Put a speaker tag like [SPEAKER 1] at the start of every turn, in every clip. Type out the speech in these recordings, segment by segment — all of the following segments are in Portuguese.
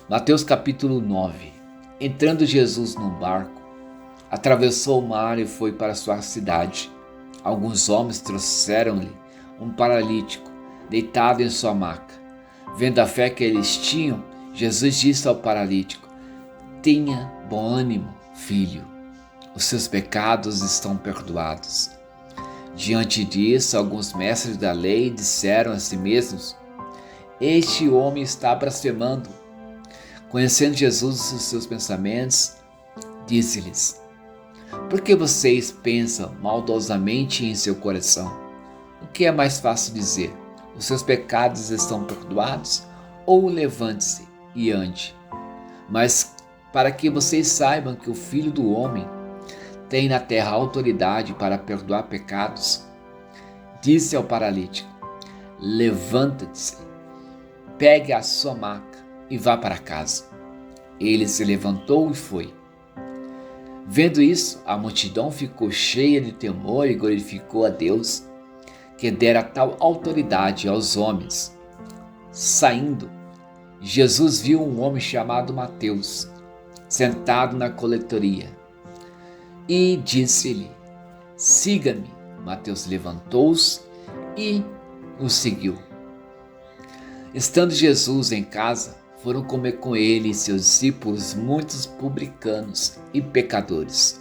[SPEAKER 1] Mateus capítulo 9. Entrando Jesus num barco, atravessou o mar e foi para sua cidade. Alguns homens trouxeram-lhe um paralítico, deitado em sua maca. Vendo a fé que eles tinham, Jesus disse ao paralítico: "Tenha bom ânimo, filho, os seus pecados estão perdoados." Diante disso, alguns mestres da lei disseram a si mesmos: "Este homem está blasfemando." Conhecendo Jesus os seus pensamentos, disse-lhes: "Por que vocês pensam maldosamente em seu coração? O que é mais fácil dizer: os seus pecados estão perdoados, ou levante-se e ande? Mas para que vocês saibam que o Filho do Homem tem na terra autoridade para perdoar pecados, disse ao paralítico: levanta-se, pegue a sua maca e vá para casa." Ele se levantou e foi. Vendo isso, a multidão ficou cheia de temor e glorificou a Deus, que dera tal autoridade aos homens. Saindo, Jesus viu um homem chamado Mateus, sentado na coletoria, e disse-lhe: "Siga-me." Mateus levantou-se e o seguiu. Estando Jesus em casa, foram comer com ele e seus discípulos muitos publicanos e pecadores.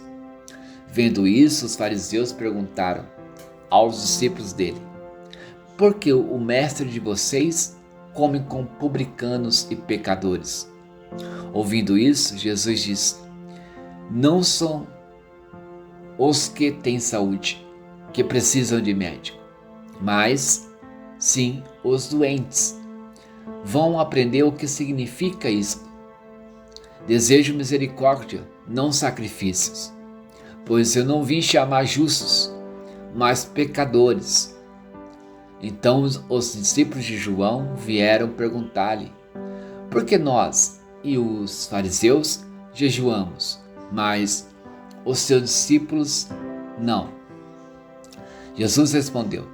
[SPEAKER 1] Vendo isso, os fariseus perguntaram aos discípulos dele: "Por que o mestre de vocês come com publicanos e pecadores?" Ouvindo isso, Jesus disse: "Não são os que têm saúde que precisam de médico, mas sim os doentes. Vão aprender o que significa isso. Desejo misericórdia, não sacrifícios, pois eu não vim chamar justos, mas pecadores." Então os discípulos de João vieram perguntar-lhe: "Por que nós e os fariseus jejuamos, mas os seus discípulos não?" Jesus respondeu: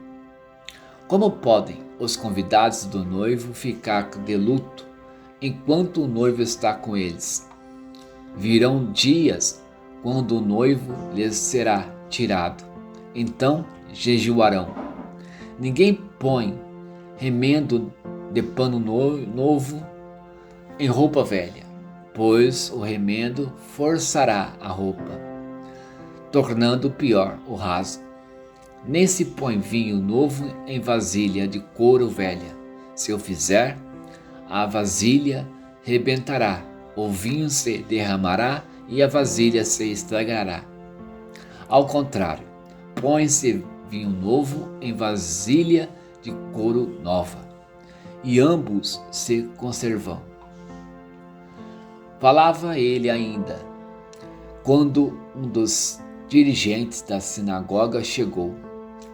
[SPEAKER 1] "Como podem os convidados do noivo ficar de luto enquanto o noivo está com eles? Virão dias quando o noivo lhes será tirado, então jejuarão. Ninguém põe remendo de pano novo em roupa velha, pois o remendo forçará a roupa, tornando pior o rasgo. Nem se põe vinho novo em vasilha de couro velha. Se o fizer, a vasilha rebentará, o vinho se derramará e a vasilha se estragará. Ao contrário, põe-se vinho novo em vasilha de couro nova, e ambos se conservam." Falava ele ainda, quando um dos dirigentes da sinagoga chegou,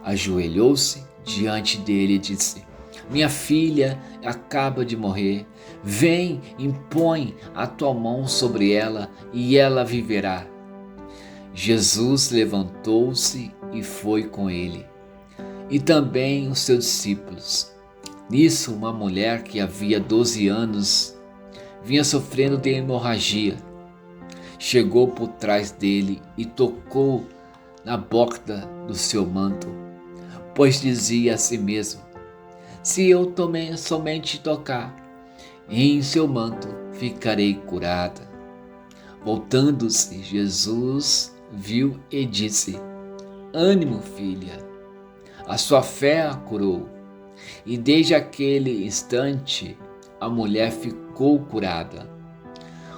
[SPEAKER 1] ajoelhou-se diante dele e disse: "Minha filha acaba de morrer. Vem, impõe a tua mão sobre ela e ela viverá." Jesus levantou-se e foi com ele, e também os seus discípulos. Nisso, uma mulher que havia 12 anos vinha sofrendo de hemorragia. Chegou por trás dele e tocou na borda do seu manto, pois dizia a si mesmo: "Se eu somente tocar em seu manto, ficarei curada." Voltando-se, Jesus viu e disse: "Ânimo, filha, a sua fé a curou." E desde aquele instante a mulher ficou curada.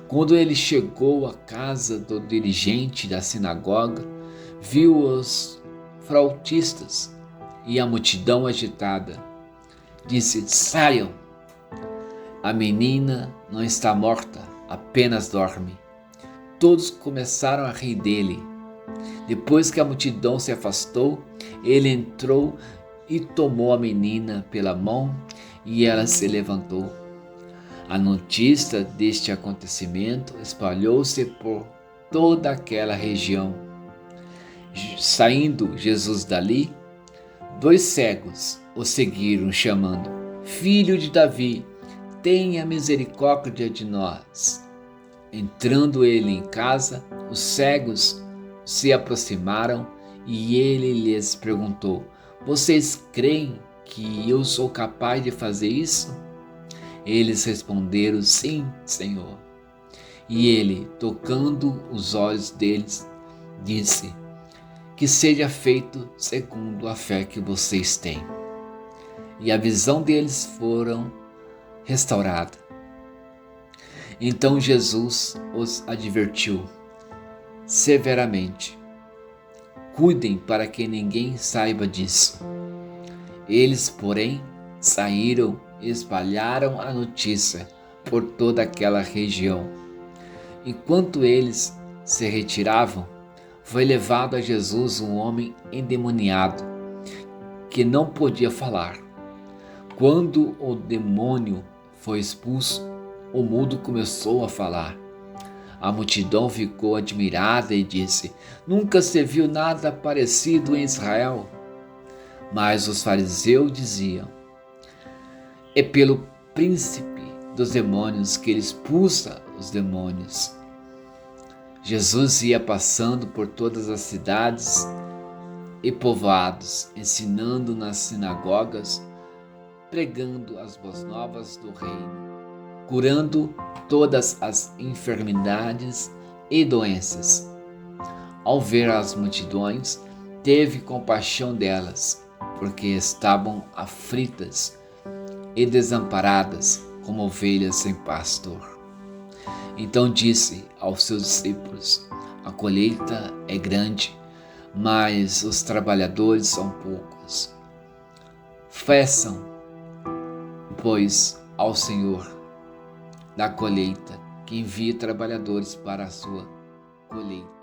[SPEAKER 1] Quando ele chegou à casa do dirigente da sinagoga, viu os flautistas e a multidão agitada. Disse: "Saiam! A menina não está morta, apenas dorme." Todos começaram a rir dele. Depois que a multidão se afastou, ele entrou e tomou a menina pela mão e ela se levantou. A notícia deste acontecimento espalhou-se por toda aquela região. Saindo Jesus dali, 2 cegos o seguiram, chamando: "Filho de Davi, tenha misericórdia de nós. Entrando ele em casa, os cegos se aproximaram e ele lhes perguntou: vocês creem que eu sou capaz de fazer isso? Eles responderam: sim, Senhor. E ele, tocando os olhos deles, disse: que seja feito segundo a fé que vocês têm. E a visão deles foram restaurada. Então Jesus os advertiu severamente: cuidem para que ninguém saiba disso. Eles, porém, saíram e espalharam a notícia por toda aquela região. Enquanto eles se retiravam, foi levado a Jesus um homem endemoniado, que não podia falar. Quando o demônio foi expulso, o mudo começou a falar. A multidão ficou admirada e disse: nunca se viu nada parecido em Israel. Mas os fariseus diziam: é pelo príncipe dos demônios que ele expulsa os demônios. Jesus ia passando por todas as cidades e povoados, ensinando nas sinagogas, pregando as boas novas do reino, curando todas as enfermidades e doenças. Ao ver as multidões, teve compaixão delas, porque estavam aflitas e desamparadas como ovelhas sem pastor. Então disse aos seus discípulos: a colheita é grande, mas os trabalhadores são poucos. Peçam, pois, ao Senhor da colheita que envie trabalhadores para a sua colheita.